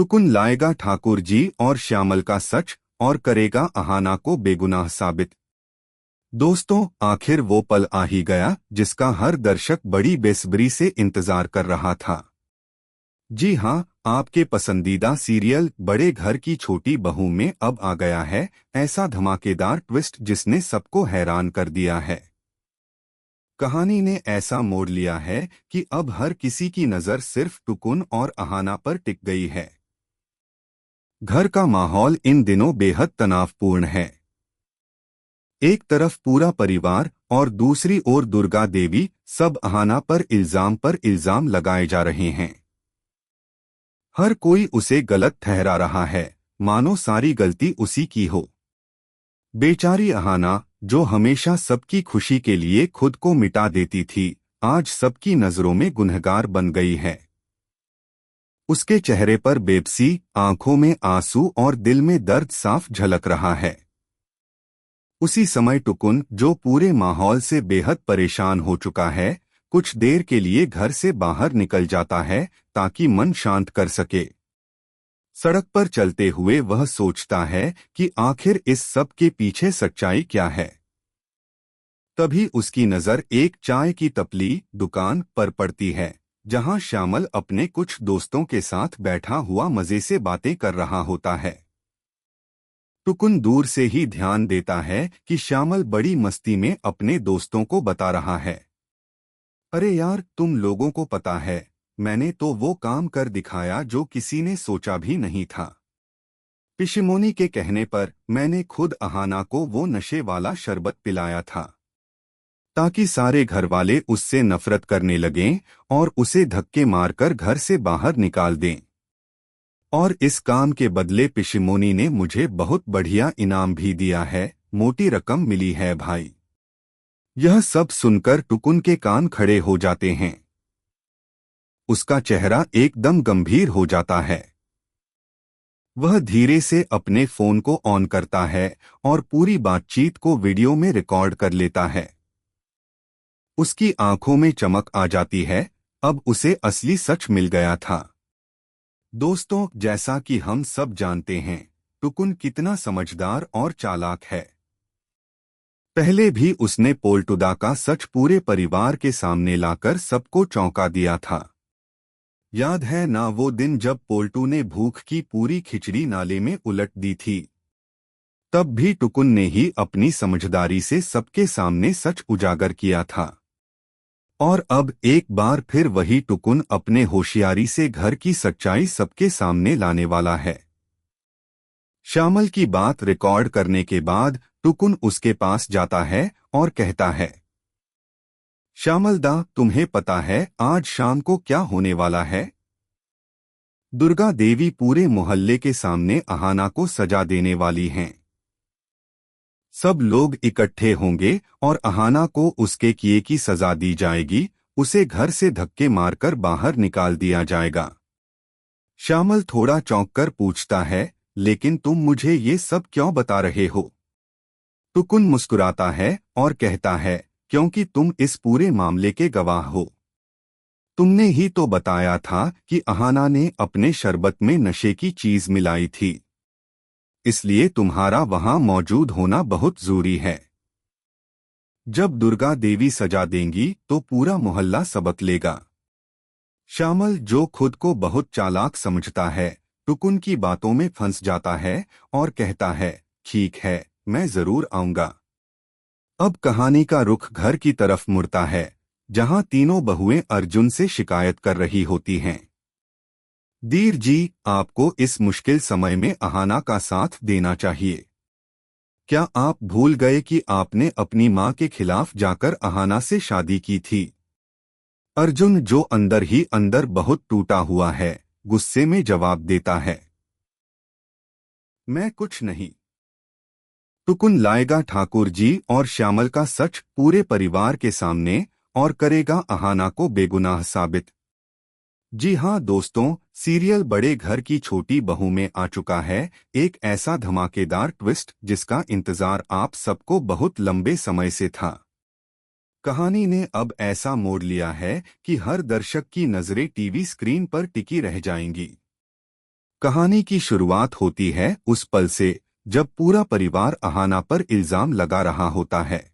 टुकुन लाएगा ठाकुर जी और श्यामल का सच और करेगा अहाना को बेगुनाह साबित। दोस्तों, आखिर वो पल आ ही गया जिसका हर दर्शक बड़ी बेसब्री से इंतजार कर रहा था। जी हाँ, आपके पसंदीदा सीरियल बड़े घर की छोटी बहू में अब आ गया है ऐसा धमाकेदार ट्विस्ट जिसने सबको हैरान कर दिया है। कहानी ने ऐसा मोड़ लिया है कि अब हर किसी की नज़र सिर्फ टुकुन और अहाना पर टिक गई है। घर का माहौल इन दिनों बेहद तनावपूर्ण है। एक तरफ पूरा परिवार और दूसरी ओर दुर्गा देवी, सब अहाना पर इल्जाम लगाए जा रहे हैं। हर कोई उसे गलत ठहरा रहा है, मानो सारी गलती उसी की हो। बेचारी अहाना, जो हमेशा सबकी खुशी के लिए खुद को मिटा देती थी, आज सबकी नजरों में गुनहगार बन गई है। उसके चेहरे पर बेबसी, आंखों में आंसू और दिल में दर्द साफ झलक रहा है। उसी समय टुकुन, जो पूरे माहौल से बेहद परेशान हो चुका है, कुछ देर के लिए घर से बाहर निकल जाता है ताकि मन शांत कर सके। सड़क पर चलते हुए वह सोचता है कि आखिर इस सब के पीछे सच्चाई क्या है। तभी उसकी नजर एक चाय की तपली दुकान पर पड़ती है, जहां श्यामल अपने कुछ दोस्तों के साथ बैठा हुआ मजे से बातें कर रहा होता है। टुकुन दूर से ही ध्यान देता है कि श्यामल बड़ी मस्ती में अपने दोस्तों को बता रहा है, अरे यार, तुम लोगों को पता है, मैंने तो वो काम कर दिखाया जो किसी ने सोचा भी नहीं था। पिशिमोनी के कहने पर मैंने खुद अहाना को वो नशे वाला शरबत पिलाया था, ताकि सारे घरवाले उससे नफरत करने लगें और उसे धक्के मारकर घर से बाहर निकाल दें। और इस काम के बदले पिशिमोनी ने मुझे बहुत बढ़िया इनाम भी दिया है, मोटी रकम मिली है भाई। यह सब सुनकर टुकुन के कान खड़े हो जाते हैं। उसका चेहरा एकदम गंभीर हो जाता है। वह धीरे से अपने फोन को ऑन करता है और पूरी बातचीत को वीडियो में रिकॉर्ड कर लेता है। उसकी आंखों में चमक आ जाती है, अब उसे असली सच मिल गया था। दोस्तों, जैसा कि हम सब जानते हैं, टुकुन कितना समझदार और चालाक है। पहले भी उसने पोल्टुदा का सच पूरे परिवार के सामने लाकर सबको चौंका दिया था। याद है ना वो दिन जब पोल्टू ने भूख की पूरी खिचड़ी नाले में उलट दी थी। तब भी टुकुन ने ही अपनी समझदारी से सबके सामने सच उजागर किया था। और अब एक बार फिर वही टुकुन अपने होशियारी से घर की सच्चाई सबके सामने लाने वाला है। श्यामल की बात रिकॉर्ड करने के बाद टुकुन उसके पास जाता है और कहता है, श्यामल दा, तुम्हें पता है आज शाम को क्या होने वाला है? दुर्गा देवी पूरे मोहल्ले के सामने अहाना को सजा देने वाली हैं। सब लोग इकट्ठे होंगे और अहाना को उसके किए की सजा दी जाएगी, उसे घर से धक्के मारकर बाहर निकाल दिया जाएगा। श्यामल थोड़ा चौंककर पूछता है, लेकिन तुम मुझे ये सब क्यों बता रहे हो? टुकुन मुस्कुराता है और कहता है, क्योंकि तुम इस पूरे मामले के गवाह हो। तुमने ही तो बताया था कि अहाना ने अपने शरबत में नशे की चीज मिलाई थी, इसलिए तुम्हारा वहां मौजूद होना बहुत जरूरी है। जब दुर्गा देवी सजा देंगी तो पूरा मोहल्ला सबक लेगा। श्यामल, जो खुद को बहुत चालाक समझता है, टुकुन की बातों में फंस जाता है और कहता है, ठीक है, मैं जरूर आऊंगा। अब कहानी का रुख घर की तरफ मुड़ता है, जहां तीनों बहुएं अर्जुन से शिकायत कर रही होती हैं। दीर जी, आपको इस मुश्किल समय में अहाना का साथ देना चाहिए। क्या आप भूल गए कि आपने अपनी मां के खिलाफ जाकर अहाना से शादी की थी? अर्जुन, जो अंदर ही अंदर बहुत टूटा हुआ है, गुस्से में जवाब देता है, मैं कुछ नहीं। टुकुन लाएगा ठाकुर जी और श्यामल का सच पूरे परिवार के सामने और करेगा अहाना को बेगुनाह साबित। जी हाँ दोस्तों, सीरियल बड़े घर की छोटी बहू में आ चुका है एक ऐसा धमाकेदार ट्विस्ट जिसका इंतजार आप सबको बहुत लंबे समय से था। कहानी ने अब ऐसा मोड़ लिया है कि हर दर्शक की नजरें टीवी स्क्रीन पर टिकी रह जाएंगी। कहानी की शुरुआत होती है उस पल से जब पूरा परिवार अहाना पर इल्जाम लगा रहा होता है।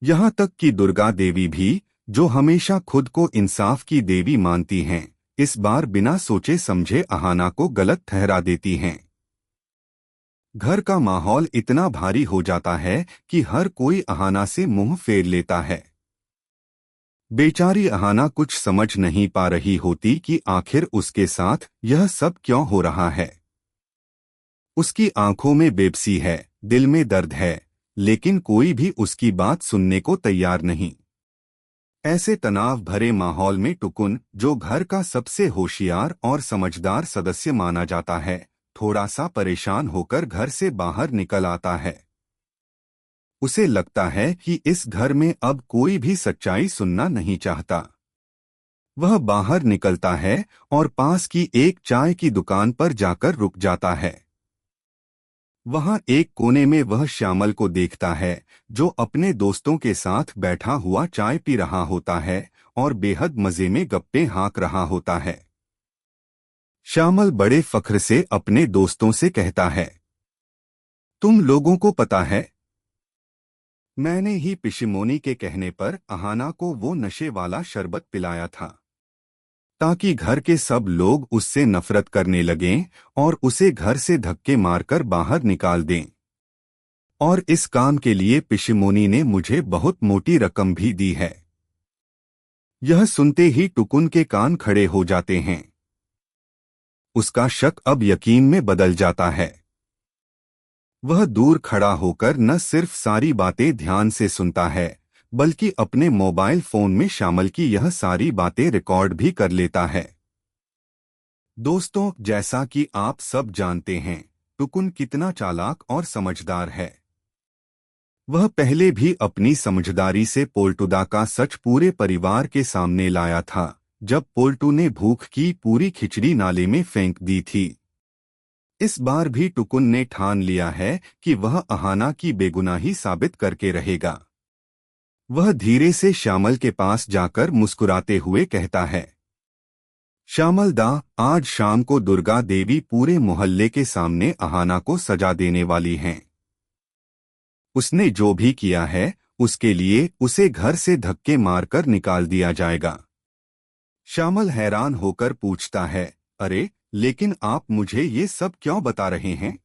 यहाँ तक कि दुर्गा देवी भी, जो हमेशा खुद को इंसाफ की देवी मानती हैं, इस बार बिना सोचे समझे अहाना को गलत ठहरा देती हैं। घर का माहौल इतना भारी हो जाता है कि हर कोई अहाना से मुंह फेर लेता है। बेचारी अहाना कुछ समझ नहीं पा रही होती कि आखिर उसके साथ यह सब क्यों हो रहा है। उसकी आंखों में बेबसी है, दिल में दर्द है, लेकिन कोई भी उसकी बात सुनने को तैयार नहीं। ऐसे तनाव भरे माहौल में टुकुन, जो घर का सबसे होशियार और समझदार सदस्य माना जाता है, थोड़ा सा परेशान होकर घर से बाहर निकल आता है। उसे लगता है कि इस घर में अब कोई भी सच्चाई सुनना नहीं चाहता। वह बाहर निकलता है और पास की एक चाय की दुकान पर जाकर रुक जाता है। वहां एक कोने में वह श्यामल को देखता है, जो अपने दोस्तों के साथ बैठा हुआ चाय पी रहा होता है और बेहद मजे में गप्पे हाँक रहा होता है। श्यामल बड़े फख्र से अपने दोस्तों से कहता है, तुम लोगों को पता है, मैंने ही पिशिमोनी के कहने पर अहाना को वो नशे वाला शरबत पिलाया था, ताकि घर के सब लोग उससे नफरत करने लगें और उसे घर से धक्के मारकर बाहर निकाल दें। और इस काम के लिए पिशिमोनी ने मुझे बहुत मोटी रकम भी दी है। यह सुनते ही टुकुन के कान खड़े हो जाते हैं। उसका शक अब यकीन में बदल जाता है। वह दूर खड़ा होकर न सिर्फ सारी बातें ध्यान से सुनता है, बल्कि अपने मोबाइल फोन में श्यामल की यह सारी बातें रिकॉर्ड भी कर लेता है। दोस्तों, जैसा कि आप सब जानते हैं, टुकुन कितना चालाक और समझदार है। वह पहले भी अपनी समझदारी से पोल्टुदा का सच पूरे परिवार के सामने लाया था, जब पोल्टू ने भूख की पूरी खिचड़ी नाले में फेंक दी थी। इस बार भी टुकुन ने ठान लिया है कि वह अहाना की बेगुनाही साबित करके रहेगा। वह धीरे से श्यामल के पास जाकर मुस्कुराते हुए कहता है, श्यामल दा, आज शाम को दुर्गा देवी पूरे मोहल्ले के सामने अहाना को सजा देने वाली हैं। उसने जो भी किया है, उसके लिए उसे घर से धक्के मारकर निकाल दिया जाएगा। श्यामल हैरान होकर पूछता है, अरे, लेकिन आप मुझे ये सब क्यों बता रहे हैं?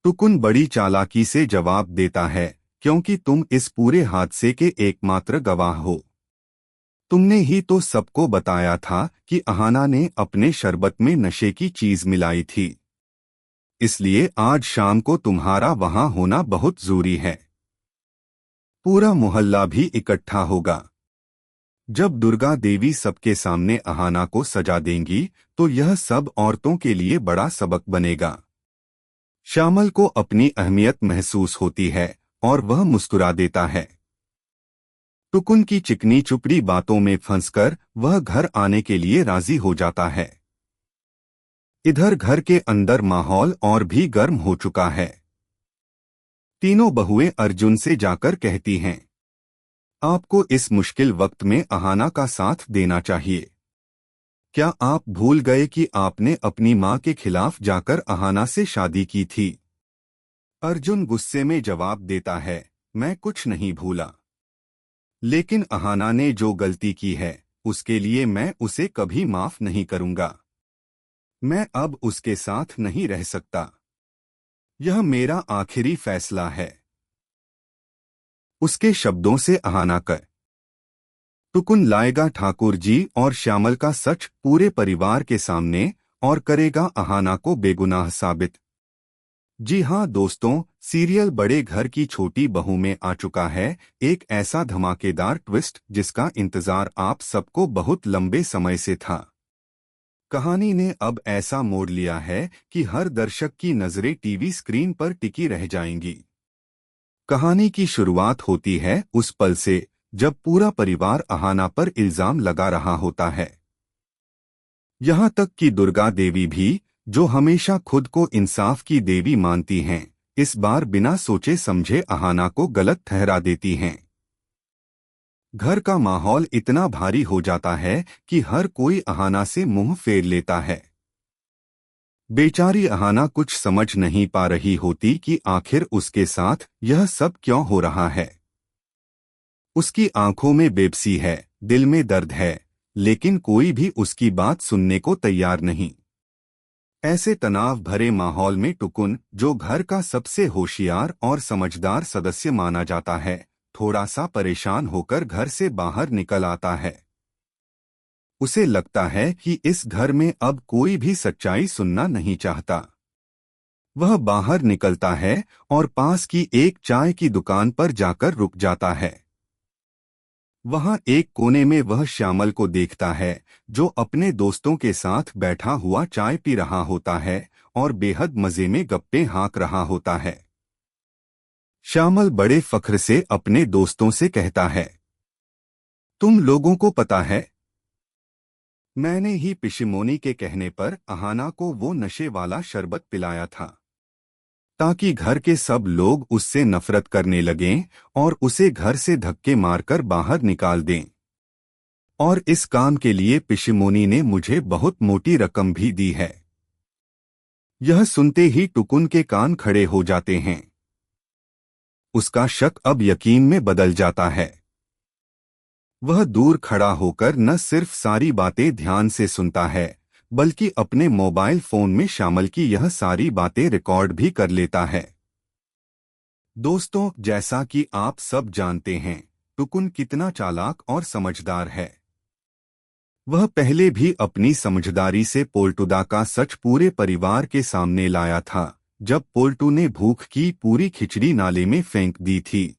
टुकुन बड़ी चालाकी से जवाब देता है, क्योंकि तुम इस पूरे हादसे के एकमात्र गवाह हो। तुमने ही तो सबको बताया था कि अहाना ने अपने शरबत में नशे की चीज मिलाई थी। इसलिए आज शाम को तुम्हारा वहां होना बहुत जरूरी है। पूरा मोहल्ला भी इकट्ठा होगा। जब दुर्गा देवी सबके सामने अहाना को सजा देंगी, तो यह सब औरतों के लिए बड़ा सबक बनेगा। श्यामल को अपनी अहमियत महसूस होती है और वह मुस्कुरा देता है। टुकुन की चिकनी चुपड़ी बातों में फंसकर वह घर आने के लिए राजी हो जाता है। इधर घर के अंदर माहौल और भी गर्म हो चुका है। तीनों बहुएं अर्जुन से जाकर कहती हैं, आपको इस मुश्किल वक्त में अहाना का साथ देना चाहिए। क्या आप भूल गए कि आपने अपनी मां के खिलाफ जाकर अहाना से शादी की थी? अर्जुन गुस्से में जवाब देता है, मैं कुछ नहीं भूला। लेकिन अहाना ने जो गलती की है, उसके लिए मैं उसे कभी माफ नहीं करूंगा। मैं अब उसके साथ नहीं रह सकता। यह मेरा आखिरी फैसला है। उसके शब्दों से अहाना कर टुकुन लाएगा ठाकुर जी और श्यामल का सच पूरे परिवार के सामने और करेगा अहाना को बेगुनाह साबित। जी हाँ दोस्तों, सीरियल बड़े घर की छोटी बहू में आ चुका है एक ऐसा धमाकेदार ट्विस्ट जिसका इंतजार आप सबको बहुत लंबे समय से था। कहानी ने अब ऐसा मोड़ लिया है कि हर दर्शक की नजरें टीवी स्क्रीन पर टिकी रह जाएंगी। कहानी की शुरुआत होती है उस पल से जब पूरा परिवार अहाना पर इल्जाम लगा रहा होता है। यहाँ तक कि दुर्गा देवी भी, जो हमेशा खुद को इंसाफ की देवी मानती हैं, इस बार बिना सोचे समझे अहाना को गलत ठहरा देती हैं। घर का माहौल इतना भारी हो जाता है कि हर कोई अहाना से मुंह फेर लेता है। बेचारी अहाना कुछ समझ नहीं पा रही होती कि आखिर उसके साथ यह सब क्यों हो रहा है। उसकी आंखों में बेबसी है, दिल में दर्द है, लेकिन कोई भी उसकी बात सुनने को तैयार नहीं। ऐसे तनाव भरे माहौल में टुकुन, जो घर का सबसे होशियार और समझदार सदस्य माना जाता है, थोड़ा सा परेशान होकर घर से बाहर निकल आता है। उसे लगता है कि इस घर में अब कोई भी सच्चाई सुनना नहीं चाहता। वह बाहर निकलता है और पास की एक चाय की दुकान पर जाकर रुक जाता है। वहां एक कोने में वह श्यामल को देखता है, जो अपने दोस्तों के साथ बैठा हुआ चाय पी रहा होता है और बेहद मजे में गप्पे हाँक रहा होता है। श्यामल बड़े फख्र से अपने दोस्तों से कहता है, तुम लोगों को पता है, मैंने ही पिशिमोनी के कहने पर अहाना को वो नशे वाला शरबत पिलाया था, ताकि घर के सब लोग उससे नफरत करने लगें और उसे घर से धक्के मारकर बाहर निकाल दें। और इस काम के लिए पिशिमोनी ने मुझे बहुत मोटी रकम भी दी है। यह सुनते ही टुकुन के कान खड़े हो जाते हैं। उसका शक अब यकीन में बदल जाता है। वह दूर खड़ा होकर न सिर्फ सारी बातें ध्यान से सुनता है, बल्कि अपने मोबाइल फोन में श्यामल की यह सारी बातें रिकॉर्ड भी कर लेता है। दोस्तों, जैसा कि आप सब जानते हैं, टुकुन कितना चालाक और समझदार है। वह पहले भी अपनी समझदारी से पोल्टुदा का सच पूरे परिवार के सामने लाया था, जब पोल्टू ने भूख की पूरी खिचड़ी नाले में फेंक दी थी।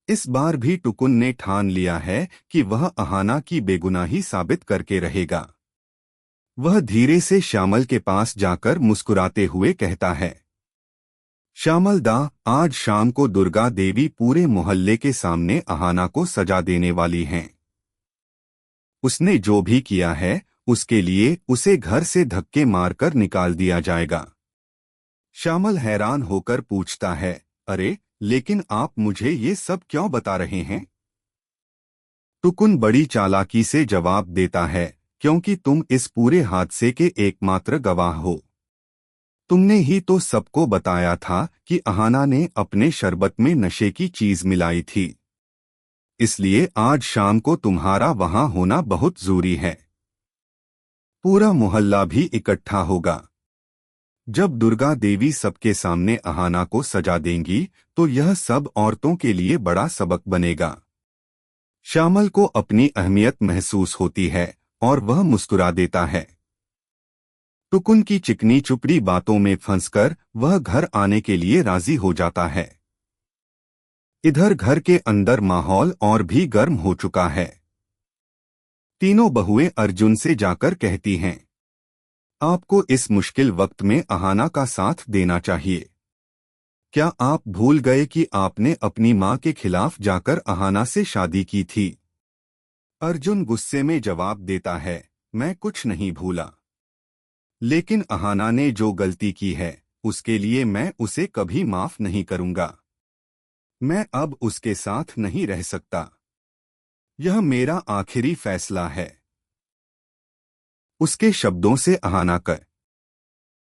इस बार भी टुकुन ने ठान लिया है कि वह अहाना की बेगुनाही साबित करके रहेगा। वह धीरे से श्यामल के पास जाकर मुस्कुराते हुए कहता है, श्यामल दा, आज शाम को दुर्गा देवी पूरे मोहल्ले के सामने अहाना को सजा देने वाली हैं। उसने जो भी किया है, उसके लिए उसे घर से धक्के मारकर निकाल दिया जाएगा। श्यामल हैरान होकर पूछता है, अरे, लेकिन आप मुझे ये सब क्यों बता रहे हैं? टुकुन बड़ी चालाकी से जवाब देता है, क्योंकि तुम इस पूरे हादसे के एकमात्र गवाह हो। तुमने ही तो सबको बताया था कि अहाना ने अपने शरबत में नशे की चीज मिलाई थी। इसलिए आज शाम को तुम्हारा वहां होना बहुत जरूरी है। पूरा मोहल्ला भी इकट्ठा होगा। जब दुर्गा देवी सबके सामने अहाना को सजा देंगी, तो यह सब औरतों के लिए बड़ा सबक बनेगा। श्यामल को अपनी अहमियत महसूस होती है और वह मुस्कुरा देता है। टुकुन की चिकनी चुपड़ी बातों में फंसकर वह घर आने के लिए राजी हो जाता है। इधर घर के अंदर माहौल और भी गर्म हो चुका है। तीनों बहुएं अर्जुन से जाकर कहती हैं, आपको इस मुश्किल वक्त में अहाना का साथ देना चाहिए। क्या आप भूल गए कि आपने अपनी मां के खिलाफ जाकर अहाना से शादी की थी? अर्जुन गुस्से में जवाब देता है, मैं कुछ नहीं भूला। लेकिन अहाना ने जो गलती की है, उसके लिए मैं उसे कभी माफ नहीं करूंगा। मैं अब उसके साथ नहीं रह सकता। यह मेरा आखिरी फैसला है। उसके शब्दों से अहाना कर